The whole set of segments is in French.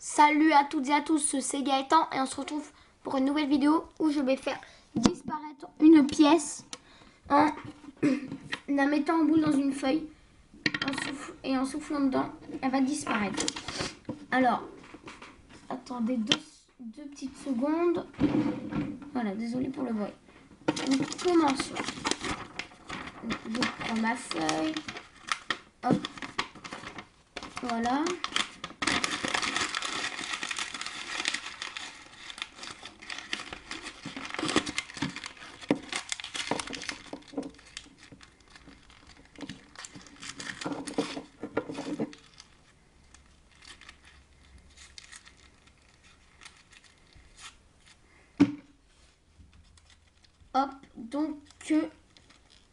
Salut à toutes et à tous, c'est Gaëtan et on se retrouve pour une nouvelle vidéo où je vais faire disparaître une pièce en la mettant en boule dans une feuille et en soufflant dedans, elle va disparaître. Alors, attendez deux petites secondes. Voilà, désolé pour le bruit. Donc, commençons. Je prends ma feuille. Hop. Voilà. Hop, donc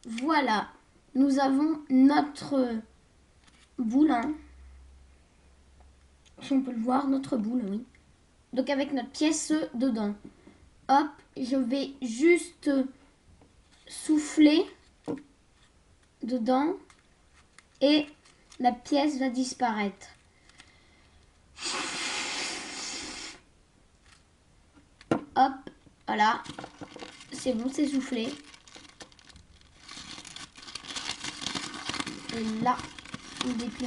voilà, nous avons notre boule, hein. Si on peut le voir, notre boule, oui. Donc avec notre pièce dedans. Hop, je vais juste souffler dedans et la pièce va disparaître. Hop, voilà. C'est bon, c'est soufflé. Et là, on déplie.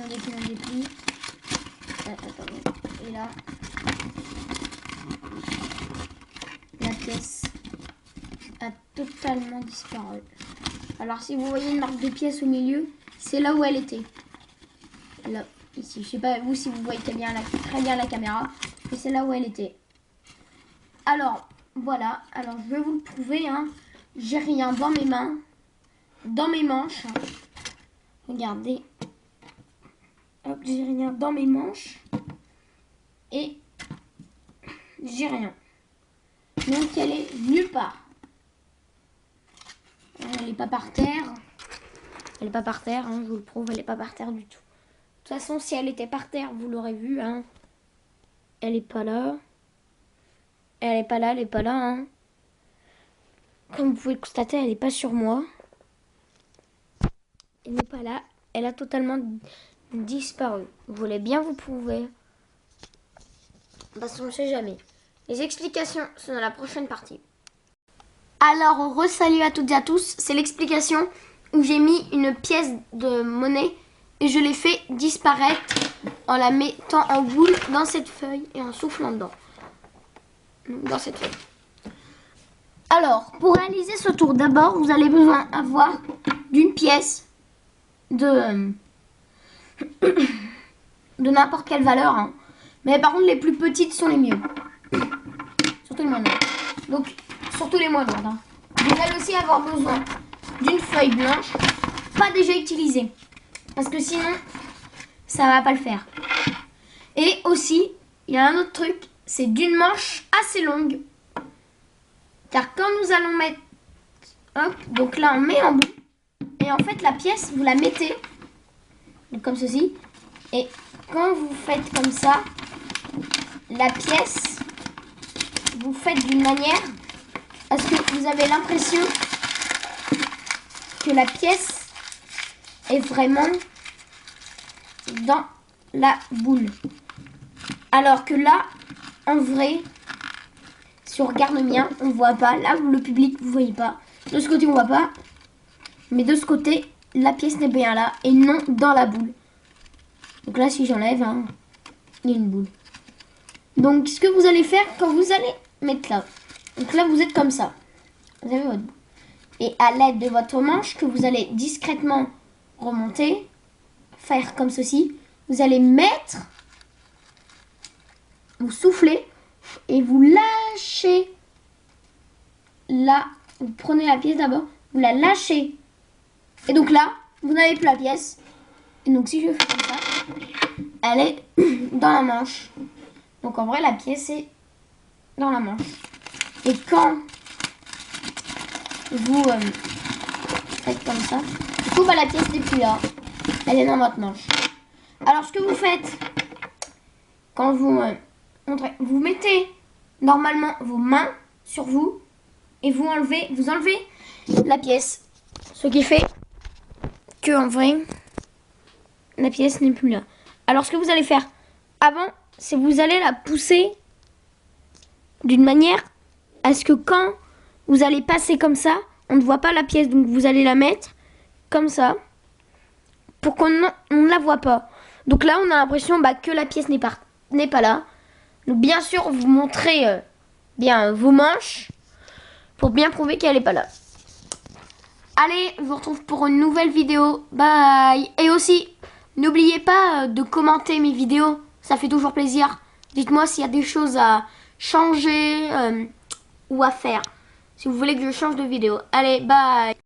Attendez. Et là, la pièce a totalement disparu. Alors, si vous voyez une marque de pièce au milieu, c'est là où elle était. Là, ici. Je sais pas vous si vous voyez très bien la caméra, mais c'est là où elle était. Alors, voilà. Alors, je vais vous le prouver, hein. J'ai rien dans mes mains, dans mes manches. Regardez. Hop, j'ai rien dans mes manches. Et j'ai rien. Donc, elle est nulle part. Elle n'est pas par terre. Elle n'est pas par terre, hein, je vous le prouve, elle n'est pas par terre du tout. De toute façon, si elle était par terre, vous l'aurez vu, hein. Elle n'est pas là. Elle n'est pas là, elle n'est pas là, hein. Comme vous pouvez le constater, elle n'est pas sur moi. Elle n'est pas là. Elle a totalement disparu. Vous voulez bien vous prouver? Parce qu'on ne sait jamais. Les explications sont dans la prochaine partie. Alors, re-salut à toutes et à tous. C'est l'explication où j'ai mis une pièce de monnaie et je l'ai fait disparaître en la mettant en boule dans cette feuille et en soufflant dedans. Dans cette feuille. Alors, pour réaliser ce tour, d'abord, vous allez besoin avoir d'une pièce de n'importe quelle valeur, hein. Mais par contre, les plus petites sont les mieux. Surtout les moins lourdes. Donc, surtout les moins lourdes, hein. Vous allez aussi avoir besoin d'une feuille blanche, pas déjà utilisée. Parce que sinon, ça va pas le faire. Et aussi, il y a un autre truc, c'est d'une manche assez longue. Car quand nous allons mettre, hop, donc là on met en bout, et en fait la pièce vous la mettez, comme ceci, et quand vous faites comme ça, la pièce, vous faites d'une manière à ce que vous avez l'impression que la pièce est vraiment dans la boule. Alors que là, en vrai, si on regarde bien, on voit pas. Là, le public, vous voyez pas. De ce côté, on voit pas. Mais de ce côté, la pièce n'est bien là et non dans la boule. Donc là, si j'enlève, hein, il y a une boule. Donc, ce que vous allez faire quand vous allez mettre là. Donc là, vous êtes comme ça. Vous avez votre boule. Et à l'aide de votre manche, que vous allez discrètement remonter, faire comme ceci, vous allez mettre, vous soufflez, et vous lâchez là, vous prenez la pièce d'abord, vous la lâchez. Et donc là, vous n'avez plus la pièce. Et donc si je fais comme ça, elle est dans la manche. Donc en vrai, la pièce est dans la manche. Et quand vous faites comme ça, du coup, bah, la pièce n'est plus là. Elle est dans votre manche. Alors ce que vous faites, quand vous vous mettez normalement vos mains sur vous et vous enlevez la pièce. Ce qui fait que en vrai, la pièce n'est plus là. Alors ce que vous allez faire, avant c'est que vous allez la pousser d'une manière à ce que quand vous allez passer comme ça, on ne voit pas la pièce. Donc vous allez la mettre comme ça pour qu'on ne la voit pas. Donc là, on a l'impression que la pièce n'est pas là. Donc bien sûr, vous montrez bien vos manches pour bien prouver qu'elle n'est pas là. Allez, je vous retrouve pour une nouvelle vidéo. Bye. Et aussi, n'oubliez pas de commenter mes vidéos. Ça fait toujours plaisir. Dites-moi s'il y a des choses à changer ou à faire. Si vous voulez que je change de vidéo. Allez, bye.